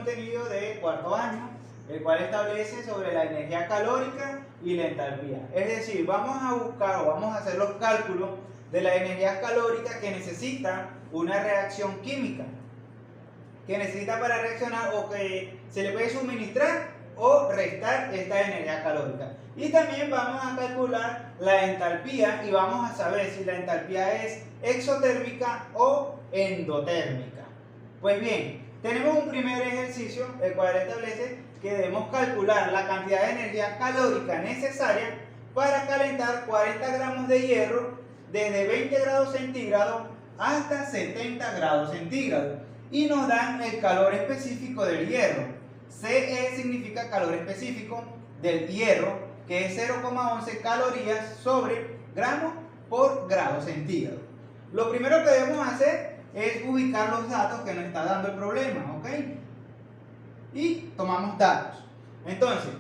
contenido de cuarto año, el cual establece sobre la energía calórica y la entalpía. Es decir, vamos a buscar o vamos a hacer los cálculos de la energía calórica que necesita una reacción química, que necesita para reaccionar o que se le puede suministrar o restar esta energía calórica. Y también vamos a calcular la entalpía y vamos a saber si la entalpía es exotérmica o endotérmica. Pues bien, tenemos un primer ejercicio el cual establece que debemos calcular la cantidad de energía calórica necesaria para calentar 40 gramos de hierro desde 20 grados centígrados hasta 70 grados centígrados y nos dan el calor específico del hierro. CE significa calor específico del hierro, que es 0,11 calorías sobre gramos por grado centígrado. Lo primero que debemos hacer es ubicar los datos que nos está dando el problema, ¿ok? Y tomamos datos. Entonces,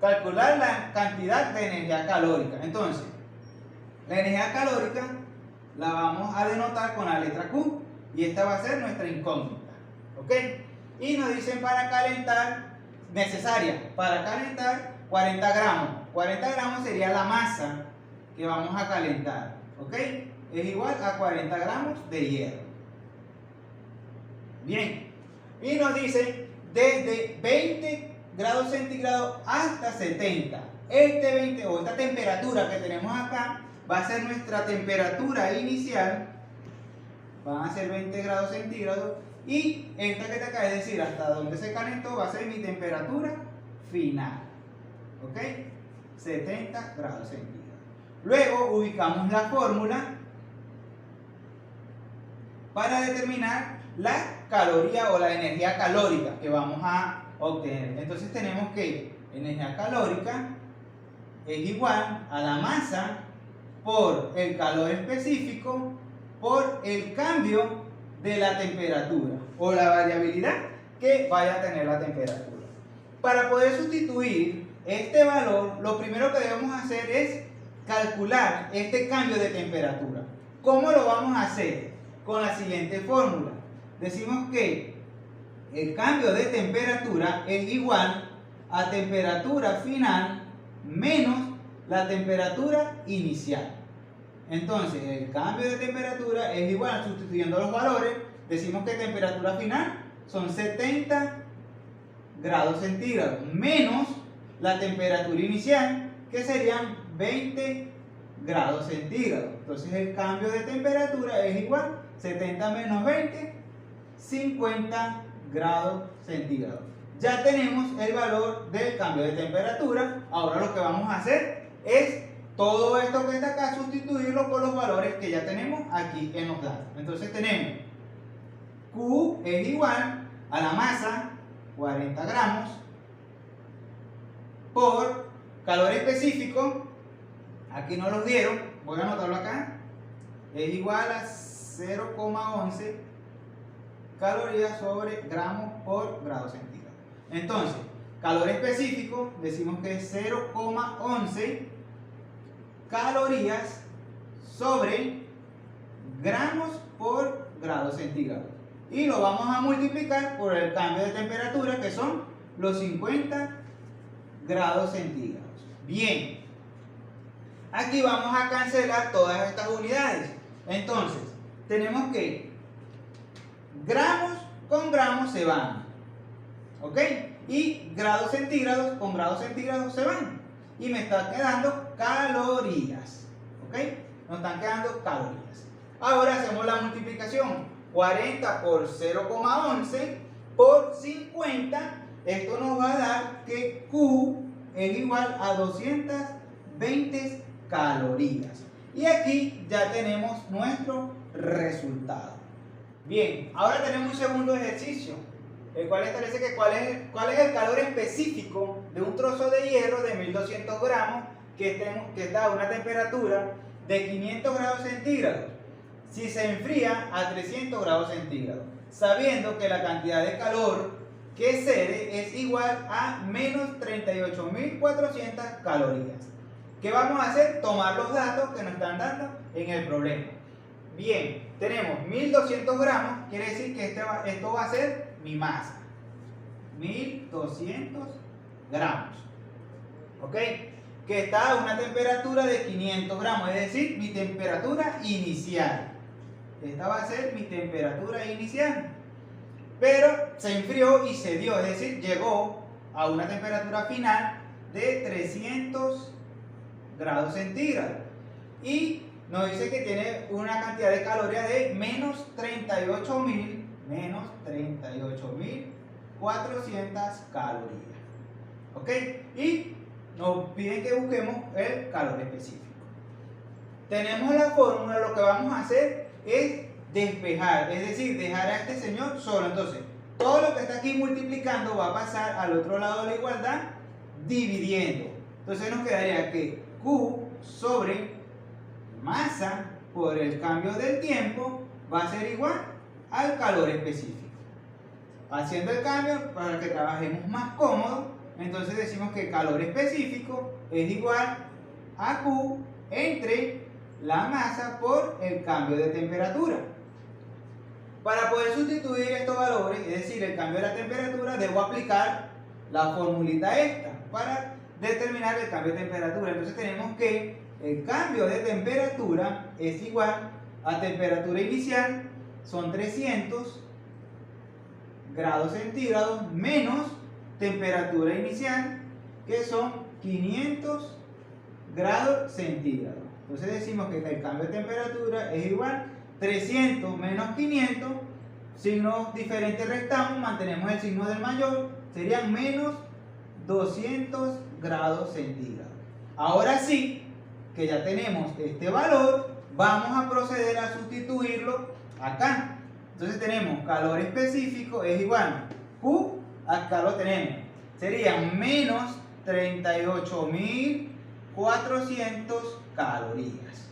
calcular la cantidad de energía calórica. Entonces, la energía calórica la vamos a denotar con la letra Q y esta va a ser nuestra incógnita, ¿ok? Y nos dicen para calentar, necesaria para calentar 40 gramos. 40 gramos sería la masa que vamos a calentar, ¿ok? Es igual a 40 gramos de hierro. Bien, y nos dice desde 20 grados centígrados hasta 70. Este 20 o esta temperatura que tenemos acá va a ser nuestra temperatura inicial. Van a ser 20 grados centígrados. Y esta que te acaba de decir hasta donde se calentó va a ser mi temperatura final. ¿Ok? 70 grados centígrados. Luego ubicamos la fórmula para determinar la caloría o la energía calórica que vamos a obtener. Entonces tenemos que energía calórica es igual a la masa por el calor específico por el cambio de la temperatura o la variabilidad que vaya a tener la temperatura. Para poder sustituir este valor, lo primero que debemos hacer es calcular este cambio de temperatura. ¿Cómo lo vamos a hacer? Con la siguiente fórmula. Decimos que el cambio de temperatura es igual a temperatura final menos la temperatura inicial. Entonces, el cambio de temperatura es igual, sustituyendo los valores, decimos que temperatura final son 70 grados centígrados menos la temperatura inicial, que serían 20 grados centígrados. Entonces, el cambio de temperatura es igual 70 menos 20, 50 grados centígrados. Ya tenemos el valor del cambio de temperatura. Ahora lo que vamos a hacer es todo esto que está acá, sustituirlo por los valores que ya tenemos aquí en los datos. Entonces tenemos Q es igual a la masa, 40 gramos, por calor específico, aquí nos los dieron, voy a anotarlo acá, es igual a 0,11 calorías sobre gramos por grado centígrado. Entonces, calor específico, decimos que es 0,11 calorías sobre gramos por grado centígrado. Y lo vamos a multiplicar por el cambio de temperatura, que son los 50 grados centígrados. Bien, aquí vamos a cancelar todas estas unidades. Entonces, tenemos que gramos con gramos se van, ¿ok? Y grados centígrados con grados centígrados se van. Y me está quedando calorías, ¿ok? Nos están quedando calorías. Ahora hacemos la multiplicación. 40 por 0,11 por 50. Esto nos va a dar que Q es igual a 220 calorías. Y aquí ya tenemos nuestro resultado. Bien, ahora tenemos un segundo ejercicio, el cual establece que cuál es el calor específico de un trozo de hierro de 1200 gramos que está a una temperatura de 500 grados centígrados si se enfría a 300 grados centígrados, sabiendo que la cantidad de calor que cede es igual a menos 38.400 calorías. ¿Qué vamos a hacer? Tomar los datos que nos están dando en el problema. Bien, tenemos 1200 gramos, quiere decir que esto va a ser mi masa. 1200 gramos. ¿Ok? Que está a una temperatura de 500 gramos, es decir, mi temperatura inicial. Esta va a ser mi temperatura inicial. Pero se enfrió y se dio, es decir, llegó a una temperatura final de 300 grados centígrados. Y nos dice que tiene una cantidad de calorías de menos 38.400 calorías. ¿Ok? Y nos piden que busquemos el calor específico. Tenemos la fórmula, lo que vamos a hacer es despejar, es decir, dejar a este señor solo. Entonces, todo lo que está aquí multiplicando va a pasar al otro lado de la igualdad dividiendo. Entonces nos quedaría que Q sobre masa por el cambio del tiempo va a ser igual al calor específico. Haciendo el cambio para que trabajemos más cómodo, entonces decimos que calor específico es igual a Q entre la masa por el cambio de temperatura. Para poder sustituir estos valores, es decir, el cambio de la temperatura, debo aplicar la formulita esta para determinar el cambio de temperatura. Entonces tenemos que el cambio de temperatura es igual a temperatura inicial, son 300 grados centígrados, menos temperatura inicial, que son 500 grados centígrados. Entonces decimos que el cambio de temperatura es igual 300 menos 500, signos diferentes restamos, mantenemos el signo del mayor, serían menos 200 grados centígrados. Ahora sí, que ya tenemos este valor, vamos a proceder a sustituirlo acá. Entonces tenemos calor específico es igual Q, acá lo tenemos, serían menos 38.400 calorías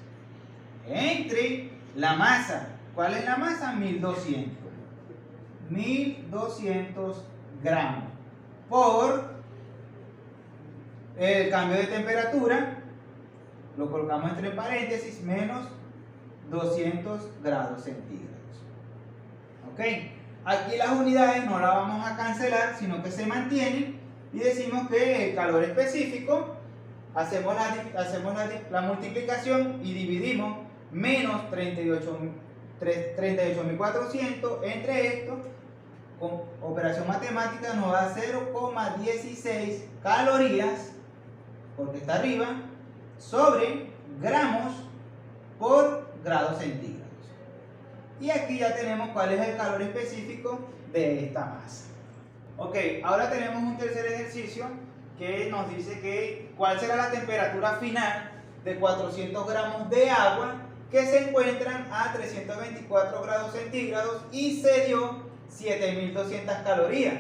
entre la masa. ¿Cuál es la masa? 1200 gramos por el cambio de temperatura, lo colocamos entre paréntesis, menos 200 grados centígrados. ¿Ok? Aquí las unidades no las vamos a cancelar, sino que se mantienen y decimos que el calor específico, hacemos la multiplicación y dividimos menos 38.400 entre esto, con operación matemática nos da 0,16 calorías, porque está arriba, sobre gramos por grados centígrados. Y aquí ya tenemos cuál es el calor específico de esta masa. Ok, ahora tenemos un tercer ejercicio que nos dice que cuál será la temperatura final de 400 gramos de agua que se encuentran a 324 grados centígrados y se dio 7200 calorías.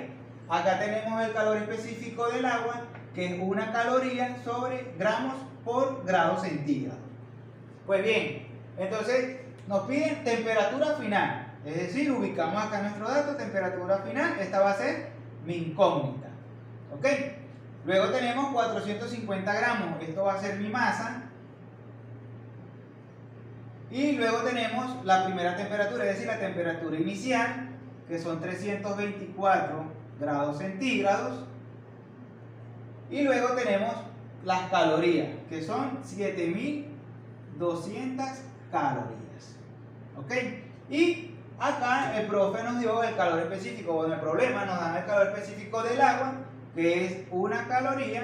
Acá tenemos el calor específico del agua, que es 1 caloría sobre gramos por grado centígrado. Pues bien, entonces nos piden temperatura final, es decir, ubicamos acá nuestro dato, temperatura final, esta va a ser mi incógnita. ¿Ok? Luego tenemos 450 gramos, esto va a ser mi masa. Y luego tenemos la primera temperatura, es decir, la temperatura inicial, que son 324 grados centígrados. Y luego tenemos las calorías, que son 7200 calorías. ¿Ok? Y acá el profe nos dio el calor específico, o en el problema nos dan el calor específico del agua, que es 1 caloría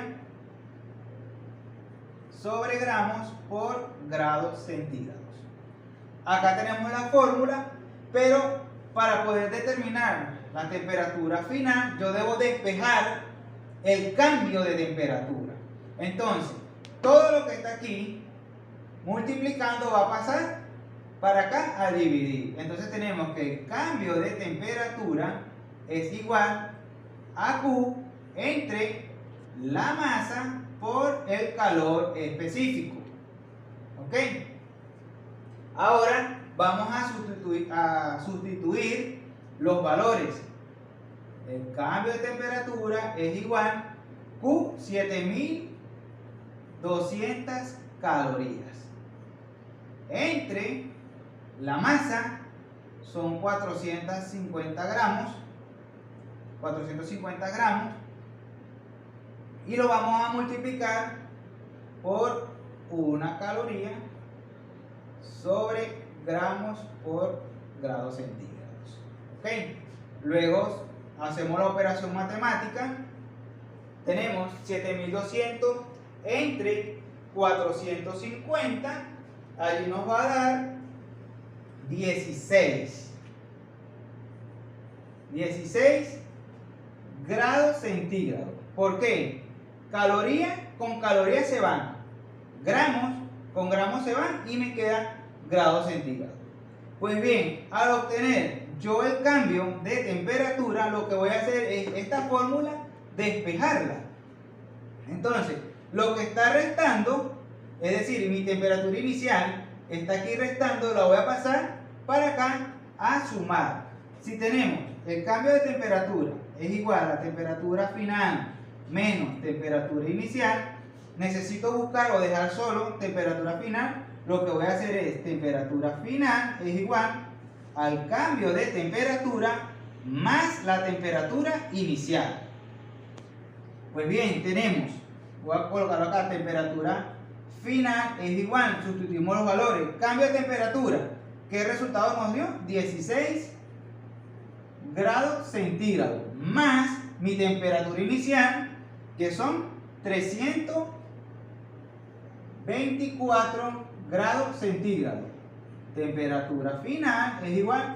sobre gramos por grados centígrados. Acá tenemos la fórmula, pero para poder determinar la temperatura final, yo debo despejar el cambio de temperatura. Entonces, todo lo que está aquí, multiplicando, va a pasar para acá a dividir. Entonces tenemos que el cambio de temperatura es igual a Q entre la masa por el calor específico. ¿Ok? Ahora vamos a sustituir los valores. El cambio de temperatura es igual a Q 7200 calorías entre la masa, son 450 gramos, 450 gramos, y lo vamos a multiplicar por 1 caloría sobre gramos por grados centígrados. ¿Ok? Luego hacemos la operación matemática. Tenemos 7200 entre 450, allí nos va a dar 16 grados centígrados. ¿Por qué? Caloría con calorías se van, gramos con gramos se van y me quedan grados centígrados. Pues bien, al obtener yo el cambio de temperatura, lo que voy a hacer es esta fórmula despejarla. Entonces, lo que está restando, es decir, mi temperatura inicial está aquí restando, la voy a pasar para acá a sumar. Si tenemos el cambio de temperatura es igual a temperatura final menos temperatura inicial, necesito buscar o dejar solo temperatura final. Lo que voy a hacer es temperatura final es igual al cambio de temperatura más la temperatura inicial. Pues bien, tenemos, voy a colocarlo acá, temperatura final es igual, sustituimos los valores, cambio de temperatura, ¿qué resultado nos dio? 16 grados centígrados, más mi temperatura inicial, que son 324 grados centígrados. Temperatura final es igual,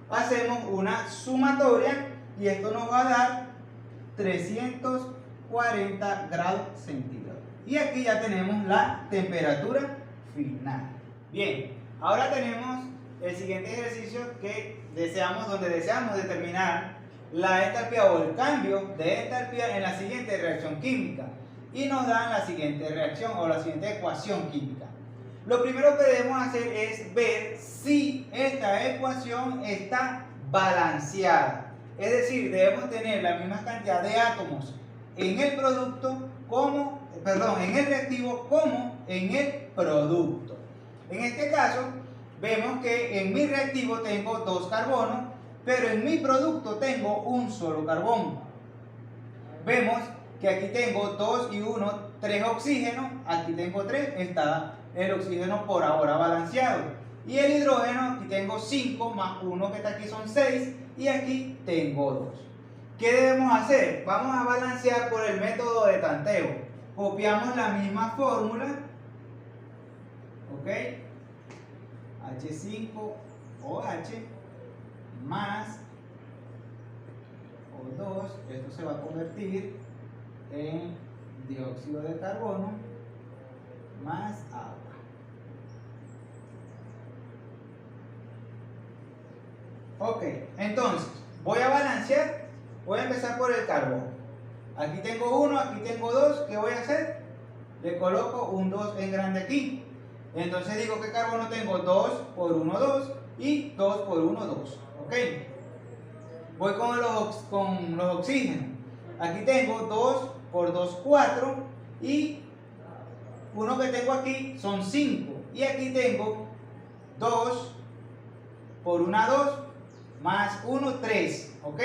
hacemos una sumatoria y esto nos va a dar 340 grados centígrados. Y aquí ya tenemos la temperatura final. Bien, ahora tenemos el siguiente ejercicio donde deseamos determinar la entalpía o el cambio de entalpía en la siguiente reacción química. Y nos dan la siguiente reacción o la siguiente ecuación química. Lo primero que debemos hacer es ver si esta ecuación está balanceada. Es decir, debemos tener la misma cantidad de átomos en el producto en el reactivo como en el producto. En este caso, vemos que en mi reactivo tengo 2 carbonos, pero en mi producto tengo un solo carbón. Vemos que aquí tengo 2 y 1, 3 oxígenos, aquí tengo 3, está el oxígeno por ahora balanceado. Y el hidrógeno, aquí tengo 5 más 1 que está aquí son 6 y aquí tengo 2. ¿Qué debemos hacer? Vamos a balancear por el método de tanteo. Copiamos la misma fórmula, ¿ok? H5OH más O2, esto se va a convertir en dióxido de carbono más agua. Ok, entonces voy a balancear, voy a empezar por el carbón. Aquí tengo 1, aquí tengo 2, ¿qué voy a hacer? Le coloco un 2 en grande aquí. Entonces digo que carbono tengo 2 por 1, 2 y 2 por 1, 2. Ok. Voy con los oxígenos. Aquí tengo 2 por 2, 4 y uno que tengo aquí son 5. Y aquí tengo 2 por 1, 2 más 1, 3. Ok.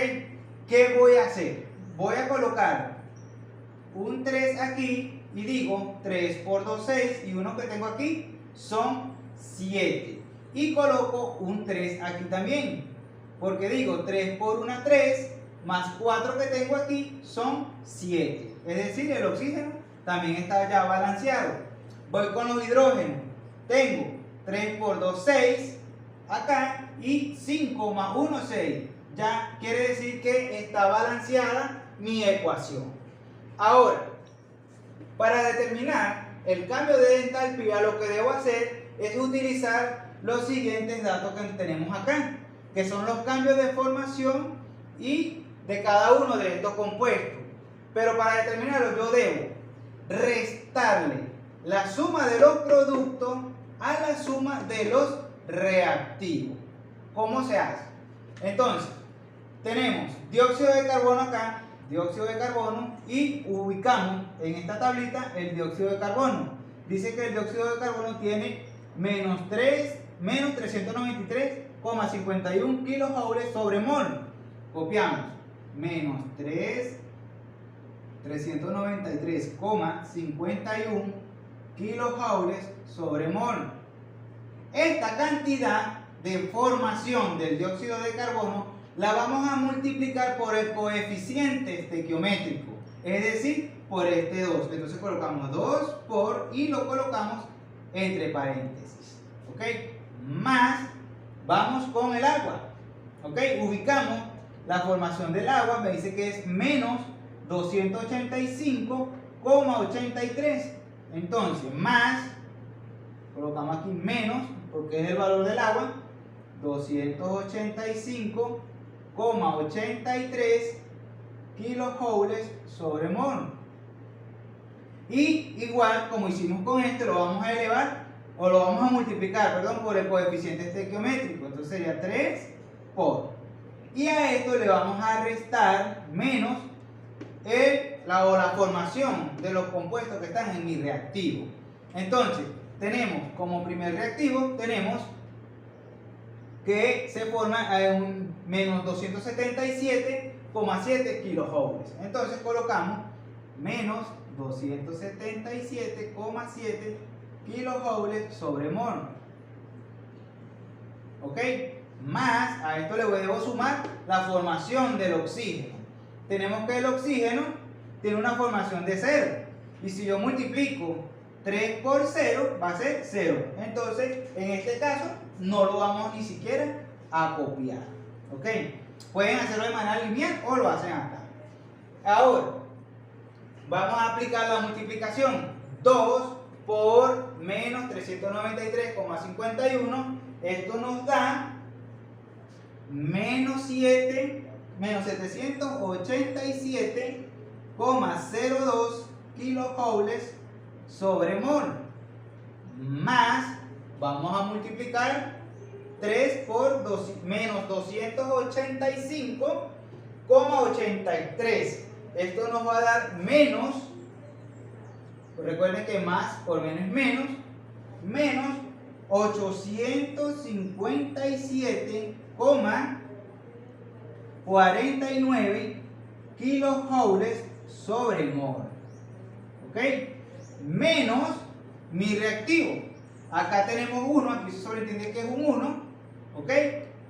¿Qué voy a hacer? Voy a colocar un 3 aquí y digo 3 por 2, 6 y uno que tengo aquí son 7. Y coloco un 3 aquí también, porque digo 3 por 1, 3 más 4 que tengo aquí son 7. Es decir, el oxígeno también está ya balanceado. Voy con los hidrógenos. Tengo 3 por 2, 6 acá y 5 más 1, 6. Ya quiere decir que está balanceada mi ecuación. Ahora, para determinar el cambio de entalpía, lo que debo hacer es utilizar los siguientes datos que tenemos acá, que son los cambios de formación y de cada uno de estos compuestos. Pero para determinarlo yo debo restarle la suma de los productos a la suma de los reactivos. ¿Cómo se hace? Entonces, tenemos dióxido de carbono acá, dióxido de carbono, y ubicamos en esta tablita el dióxido de carbono. Dice que el dióxido de carbono tiene menos 393,51 kilojoules sobre mol. Copiamos menos 393,51 kilojoules sobre mol. Esta cantidad de formación del dióxido de carbono la vamos a multiplicar por el coeficiente estequiométrico, es decir, por este 2. Entonces colocamos 2 por y lo colocamos entre paréntesis, ¿ok? Más, vamos con el agua, ¿ok? Ubicamos la formación del agua, me dice que es menos 285,83. Entonces, más, colocamos aquí menos, porque es el valor del agua, 285,83 kilojoules sobre mol. Y igual, como hicimos con este, lo vamos a elevar, o lo vamos a multiplicar, perdón, por el coeficiente estequiométrico. Entonces sería 3 por. Y a esto le vamos a restar menos la formación de los compuestos que están en mi reactivo. Entonces, tenemos como primer reactivo, tenemos que se forma un menos 277,7 kilojoules. Entonces colocamos menos 277,7 kilojoules sobre mol. ¿Ok? Más, a esto le debo sumar la formación del oxígeno. Tenemos que el oxígeno tiene una formación de 0. Y si yo multiplico 3 por 0, va a ser 0. Entonces, en este caso, no lo vamos ni siquiera a copiar. ¿Ok? Pueden hacerlo de manera lineal o lo hacen acá. Ahora, vamos a aplicar la multiplicación. 2 por menos 393,51. Esto nos da menos 787,02 kilojoules sobre mol. Más, vamos a multiplicar 3 por menos 285,83. Esto nos va a dar menos, recuerden que más por menos es menos 857,49 kilojoules sobre mol. ¿Ok? Menos mi reactivo. Acá tenemos 1, aquí se sobreentiende que es un 1. ¿Ok?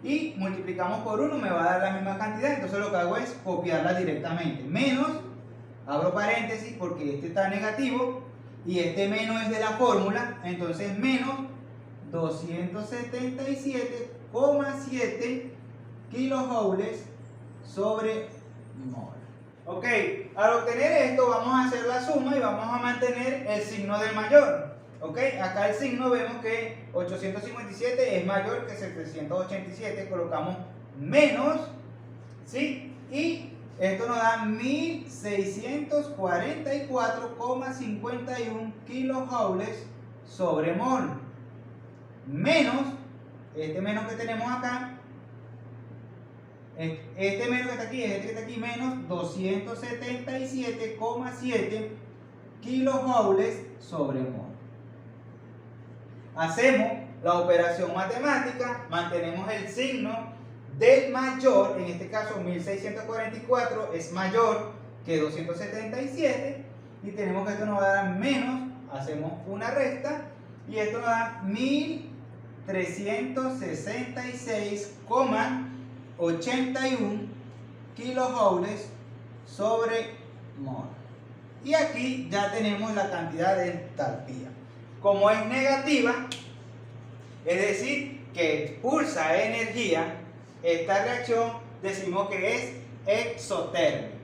Y multiplicamos por 1, me va a dar la misma cantidad. Entonces lo que hago es copiarla directamente. Menos, abro paréntesis porque este está negativo y este menos es de la fórmula. Entonces menos 277,7 kilojoules sobre mol. Ok, al obtener esto vamos a hacer la suma y vamos a mantener el signo del mayor. Ok, acá el signo vemos que 857 es mayor que 787, colocamos menos, ¿sí? Y esto nos da 1644,51 kilojoules sobre mol. Menos, este menos que tenemos acá, este menos que está aquí, este que está aquí, menos 277,7 kilojoules sobre mol. Hacemos la operación matemática, mantenemos el signo del mayor, en este caso 1644 es mayor que 277 y tenemos que esto nos va a dar menos, hacemos una resta y esto nos da 1366,81 kilojoules sobre mol. Y aquí ya tenemos la cantidad de entalpía. Como es negativa, es decir, que expulsa energía, esta reacción decimos que es exotérmica.